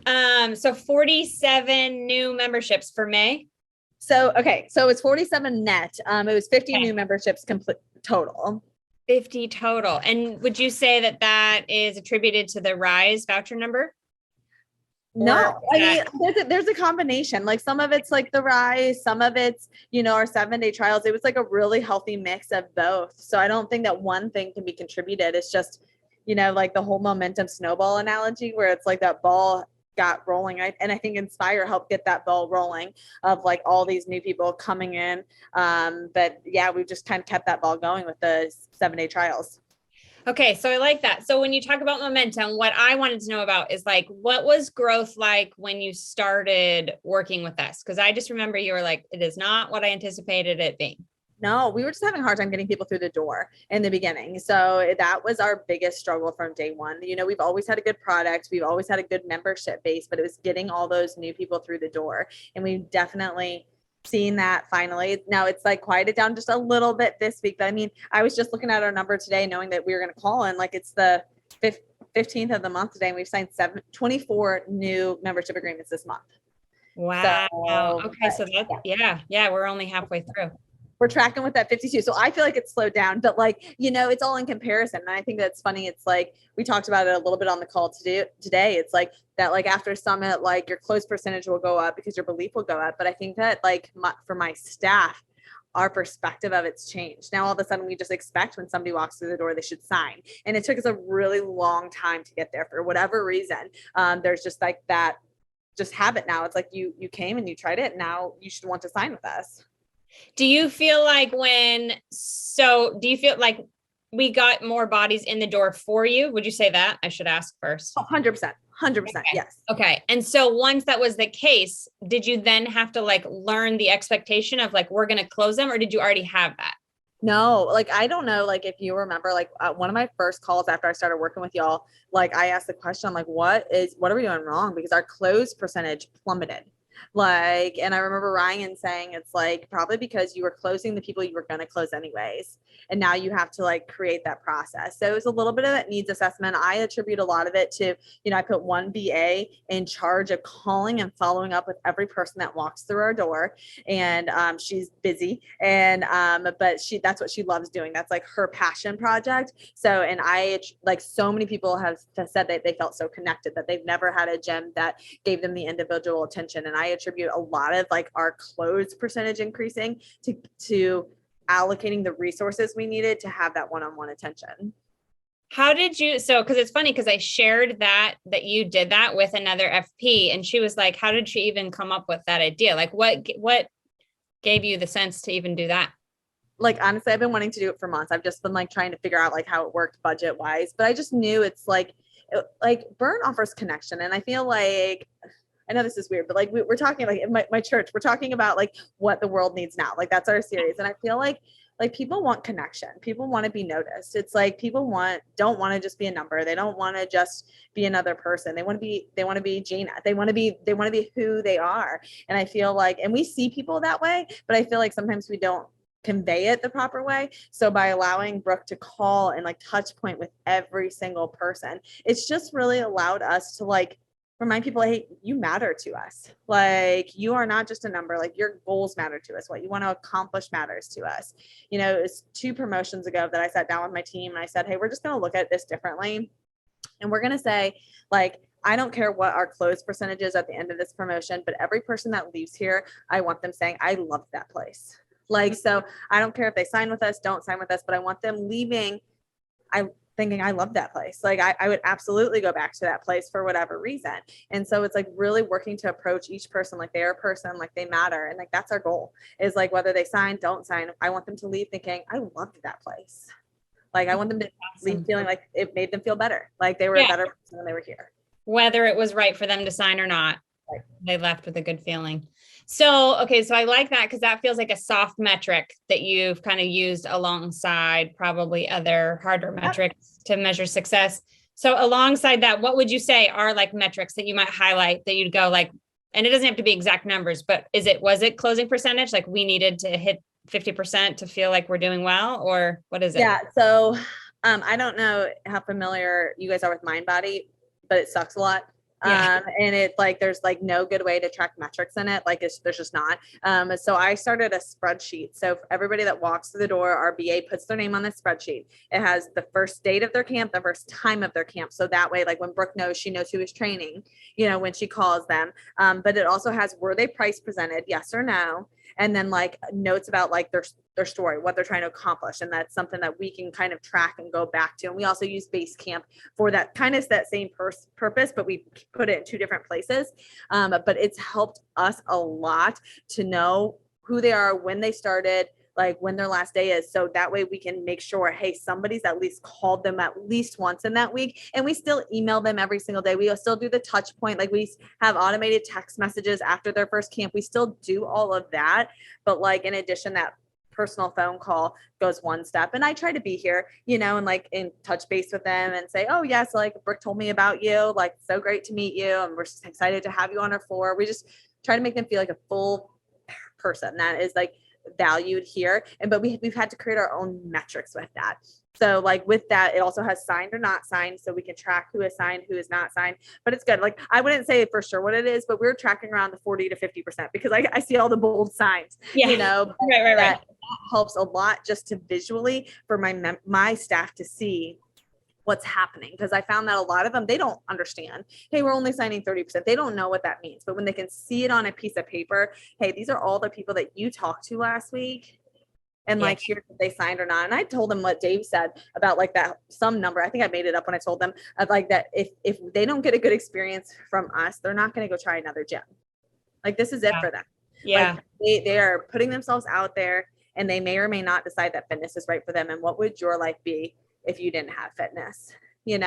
So 47 new memberships for May. So, okay. So it's 47 net. It was 50 Okay. new memberships complete total. 50 total. And would you say that that is attributed to the Rise voucher number? No, I mean, there's a combination. Like some of it's like the Rise, some of it's, our 7-day trials. It was like a really healthy mix of both. So I don't think that one thing can be contributed. It's just, like the whole momentum snowball analogy where it's like that ball got rolling. And I think Inspire helped get that ball rolling of like all these new people coming in. But yeah, we've just kind of kept that ball going with the 7-day trials. Okay, so I like that. So when you talk about momentum, what I wanted to know about is like, what was growth like when you started working with us? Because I just remember you were like, it is not what I anticipated it being. No, we were just having a hard time getting people through the door in the beginning. So that was our biggest struggle from day one. We've always had a good product. We've always had a good membership base, but it was getting all those new people through the door. And we've definitely seen that finally. Now it's like quieted down just a little bit this week. But I mean, I was just looking at our number today, knowing that we were going to call in like it's the 15th of the month today. And we've signed 24 new membership agreements this month. Wow. So, okay. So that, yeah, we're only halfway through. We're tracking with that 52. So I feel like it's slowed down, but like, it's all in comparison. And I think that's funny. It's like, we talked about it a little bit on the call today. It's like that, like after summit, like your close percentage will go up because your belief will go up. But I think that like for my staff, our perspective of it's changed. Now, all of a sudden we just expect when somebody walks through the door, they should sign. And it took us a really long time to get there for whatever reason. There's just like that just habit now. It's like you came and you tried it. Now you should want to sign with us. Do you feel like we got more bodies in the door for you? Would you say that? I should ask first. 100%. 100%. Okay. Yes. Okay. And so once that was the case, did you then have to like learn the expectation of like, we're going to close them, or did you already have that? No, like, I don't know, like, if you remember, like, one of my first calls after I started working with y'all, like, I asked the question, I'm like, what are we doing wrong? Because our close percentage plummeted. Like, and I remember Ryan saying it's like probably because you were closing the people you were going to close anyways. And now you have to like create that process. So it was a little bit of that needs assessment. I attribute a lot of it to, I put one BA in charge of calling and following up with every person that walks through our door. And she's busy. And but that's what she loves doing. That's like her passion project. So, and I like so many people have said that they felt so connected, that they've never had a gym that gave them the individual attention. And I attribute a lot of like our close percentage increasing to allocating the resources we needed to have that one-on-one attention. How did you, because it's funny because I shared that you did that with another FP, and she was like, how did she even come up with that idea? Like what gave you the sense to even do that? Like, honestly, I've been wanting to do it for months. I've just been like trying to figure out like how it worked budget wise, but I just knew it's like Burn offers connection. And I feel like, I know this is weird, but like we're talking like in my church, we're talking about like what the world needs now. Like that's our series. And I feel like people want connection. People want to be noticed. It's like people don't want to just be a number. They don't want to just be another person. They want to be Gina. They want to be who they are. And I feel like, and we see people that way, but I feel like sometimes we don't convey it the proper way. So by allowing Brooke to call and like touch point with every single person, it's just really allowed us to like remind people, hey, you matter to us. Like, you are not just a number. Like, your goals matter to us. What you want to accomplish matters to us. It's 2 promotions ago that I sat down with my team and I said, hey, we're just going to look at this differently. And we're going to say, like, I don't care what our close percentage is at the end of this promotion, but every person that leaves here, I want them saying, I loved that place. Like, so I don't care if they sign with us, don't sign with us, but I want them leaving thinking I love that place. Like I would absolutely go back to that place for whatever reason. And so it's like really working to approach each person like they're a person, like they matter. And like, that's our goal, is like, whether they sign, don't sign, I want them to leave thinking I loved that place. Like, I want them to leave feeling like it made them feel better. Like they were a better person when they were here. Whether it was right for them to sign or not, right. They left with a good feeling. So, okay. So I like that because that feels like a soft metric that you've kind of used alongside probably other harder metrics to measure success. So alongside that, what would you say are like metrics that you might highlight that you'd go like, and it doesn't have to be exact numbers, but was it closing percentage? Like we needed to hit 50% to feel like we're doing well, or what is it? Yeah. So I don't know how familiar you guys are with MindBody, but it sucks a lot. Yeah. And it like there's like no good way to track metrics in it. Like there's just not. So I started a spreadsheet. So for everybody that walks through the door, our BA puts their name on the spreadsheet. It has the first date of their camp, the first time of their camp. So that way, like when Brooke knows, she knows who is training, when she calls them. But it also has, were they price presented? Yes or no? And then like notes about like their story, what they're trying to accomplish. And that's something that we can kind of track and go back to. And we also use Basecamp for that kind of that same purpose, but we put it in two different places. But it's helped us a lot to know who they are, when they started, like when their last day is. So that way we can make sure, hey, somebody's at least called them at least once in that week. And we still email them every single day. We still do the touch point. Like we have automated text messages after their first camp. We still do all of that. But like in addition, that personal phone call goes one step. And I try to be here, and like in touch base with them and say, oh yes, like Brooke told me about you. Like, so great to meet you. And we're just excited to have you on our floor. We just try to make them feel like a full person that is like valued here. But we've had to create our own metrics with that. So like with that, it also has signed or not signed. So we can track who is signed, who is not signed, but it's good. Like I wouldn't say for sure what it is, but we're tracking around the 40 to 50% because I see all the bold signs, Right. That helps a lot just to visually for my staff to see what's happening. Because I found that a lot of them, they don't understand, hey, we're only signing 30%. They don't know what that means. But when they can see it on a piece of paper, hey, these are all the people that you talked to last week. And like, here's if they signed or not. And I told them what Dave said about like that some number. I think I made it up when I told them of like that if they don't get a good experience from us, they're not going to go try another gym. Like this is it for them. Yeah. Like they are putting themselves out there and they may or may not decide that fitness is right for them. And what would your life be if you didn't have fitness? So and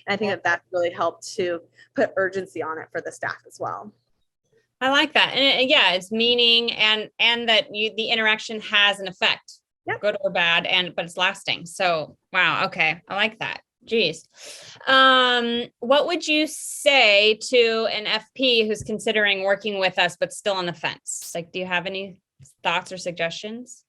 I think that really helped to put urgency on it for the staff as well. I like that. And it's meaning and that the interaction has an effect, good or bad, but it's lasting. So, wow. Okay. I like that. Geez. What would you say to an FP who's considering working with us, but still on the fence? Like, do you have any thoughts or suggestions?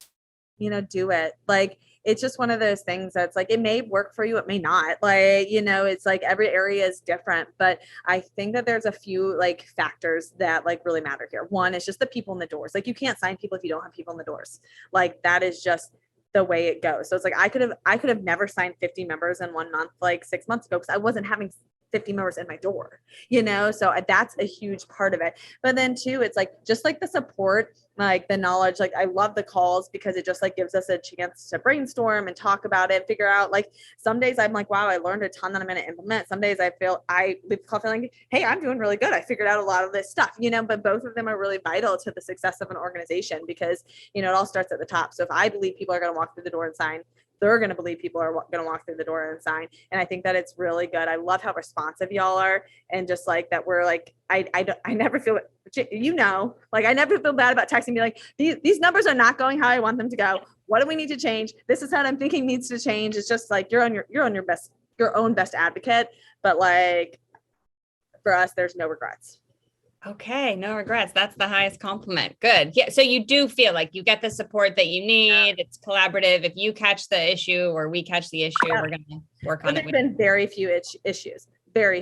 Do it. Like, it's just one of those things that's like, it may work for you, it may not. Like, it's like every area is different, but I think that there's a few like factors that like really matter here. One is just the people in the doors. Like you can't sign people if you don't have people in the doors. Like that is just the way it goes. So it's like, I could have never signed 50 members in 1 month, like 6 months ago, because I wasn't having 50 members in my door, so that's a huge part of it. But then too, it's like, just like the support, like the knowledge, like I love the calls because it just like gives us a chance to brainstorm and talk about it, figure out like some days I'm like, wow, I learned a ton that I'm going to implement. Some days I leave the call feeling like, hey, I'm doing really good. I figured out a lot of this stuff, but both of them are really vital to the success of an organization because, it all starts at the top. So if I believe people are going to walk through the door and sign, they're going to believe people are going to walk through the door and sign. And I think that it's really good. I love how responsive y'all are. And just like that, we're like, I never feel, like I never feel bad about texting me like, these numbers are not going how I want them to go. What do we need to change? This is how I'm thinking needs to change. It's just like, you're on your own best advocate. But like for us, there's no regrets. Okay. No regrets. That's the highest compliment. Good. Yeah. So you do feel like you get the support that you need. It's collaborative. If you catch the issue or we catch the issue, we're going to work on it. There's been very few issues. But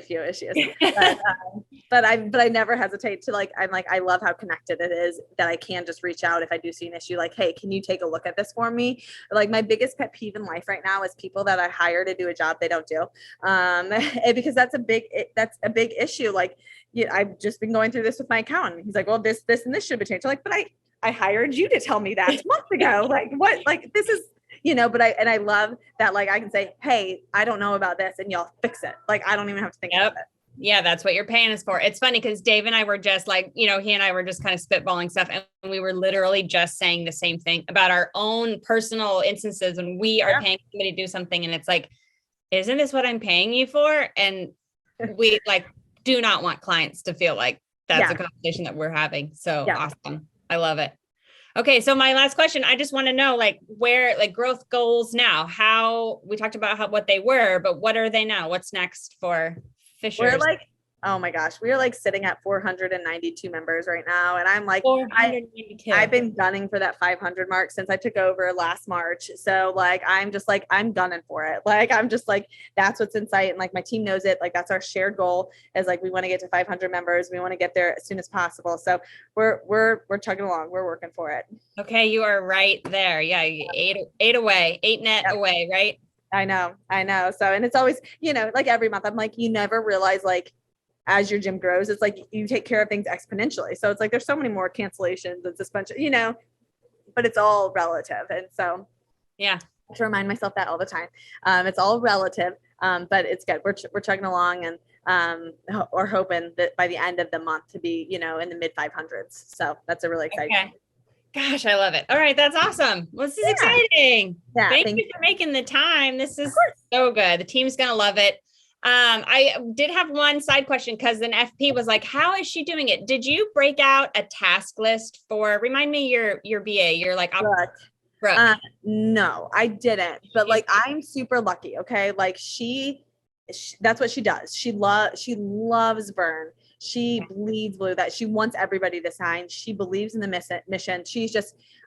I never hesitate to like, I'm like, I love how connected it is that I can just reach out if I do see an issue, like, hey, can you take a look at this for me? Like my biggest pet peeve in life right now is people that I hire to do a job they don't do. Because that's a big issue. Like, I've just been going through this with my accountant. He's like, well, this, and this should be changed. I'm like, but I hired you to tell me that months ago. Like what, like this is, but I love that. Like I can say, hey, I don't know about this and y'all fix it. Like, I don't even have to think about it. Yeah, that's what you're paying us for. It's funny because Dave and I were just like, he and I were just kind of spitballing stuff. And we were literally just saying the same thing about our own personal instances when we are paying somebody to do something. And it's like, isn't this what I'm paying you for? And we like do not want clients to feel like that's a conversation that we're having. So awesome. I love it. Okay. So my last question, I just want to know like where, like growth goals now, how we talked about what they were, but what are they now? What's next for Fishers? Oh my gosh, we are like sitting at 492 members right now, and I'm like, I've 492. been gunning for that 500 mark since I took over last March. So like, I'm just like, I'm gunning for it. Like, I'm just like, that's what's in sight, and like my team knows it. Like that's our shared goal is like we want to get to 500 members. We want to get there as soon as possible. So we're chugging along. We're working for it. Okay, you are right there. Yeah, eight away, eight net Yep. away, right? I know. So, and it's always, like every month, I'm like, you never realize like as your gym grows, it's like you take care of things exponentially. So it's like there's so many more cancellations and suspension, but it's all relative. And so Yeah. I have to remind myself that all the time. It's all relative, but it's good. We're chugging along, and we're hoping that by the end of the month to be, in the mid 500s. So that's a really exciting. Okay. Gosh, I love it. All right, that's awesome. Well, this is exciting. Yeah, Thank you for making the time. This is so good. The team's gonna love it. I did have one side question because an FP was like, how is she doing it? Did you break out a task list remind me your BA, you're like, Brooke. No, I didn't, but like, I'm super lucky. Okay. Like that's what she does. She loves burn. She bleeds blue, that she wants everybody to sign. She believes in the mission.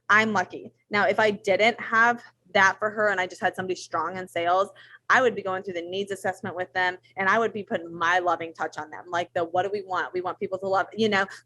I'm lucky. Now, if I didn't have that for her and I just had somebody strong in sales, I would be going through the needs assessment with them, and I would be putting my loving touch on them. Like what do we want? We want people to love,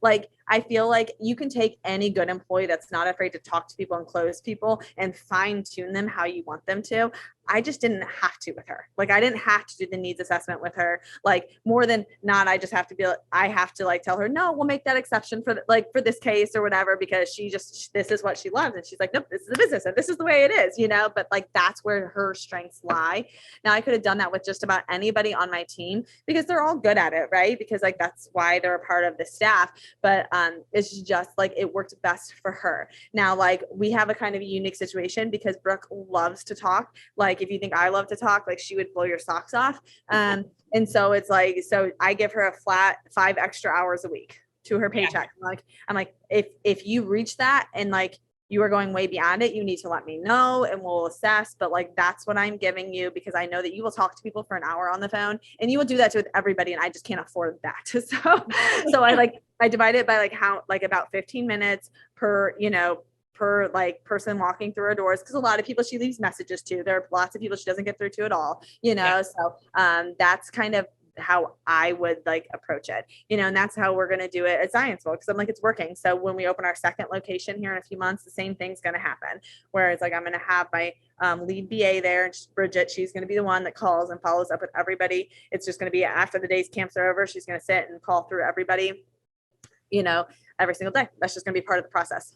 like I feel like you can take any good employee that's not afraid to talk to people and close people and fine tune them how you want them to. I just didn't have to with her. Like I didn't have to do the needs assessment with her. Like more than not, I just have to I have to like tell her, no, we'll make that exception for for this case or whatever, because this is what she loves. And she's like, nope, this is a business and this is the way it is, but like, that's where her strengths lie. Now I could have done that with just about anybody on my team because they're all good at it. Right. Because like, that's why they're a part of the staff. But it's just like, it worked best for her. Now, like we have a kind of a unique situation because Brooke loves to talk. Like if you think I love to talk, like she would blow your socks off. And so it's like, so I give her a flat 5 extra hours a week to her paycheck. Yeah. I'm like, if you reach that and like you are going way beyond it, you need to let me know and we'll assess. But like, that's what I'm giving you because I know that you will talk to people for an hour on the phone and you will do that with everybody. And I just can't afford that. So I divide it by like about 15 minutes per like person walking through her doors. Cause a lot of people she leaves messages to, there are lots of people she doesn't get through to at all, Yeah. So that's kind of how I would like approach it, and that's how we're going to do it at Zionsville. Cause I'm like, it's working. So when we open our second location here in a few months, the same thing's going to happen. Whereas like, I'm going to have my lead BA there, and Bridget, she's going to be the one that calls and follows up with everybody. It's just going to be after the day's camps are over. She's going to sit and call through everybody, every single day. That's just going to be part of the process.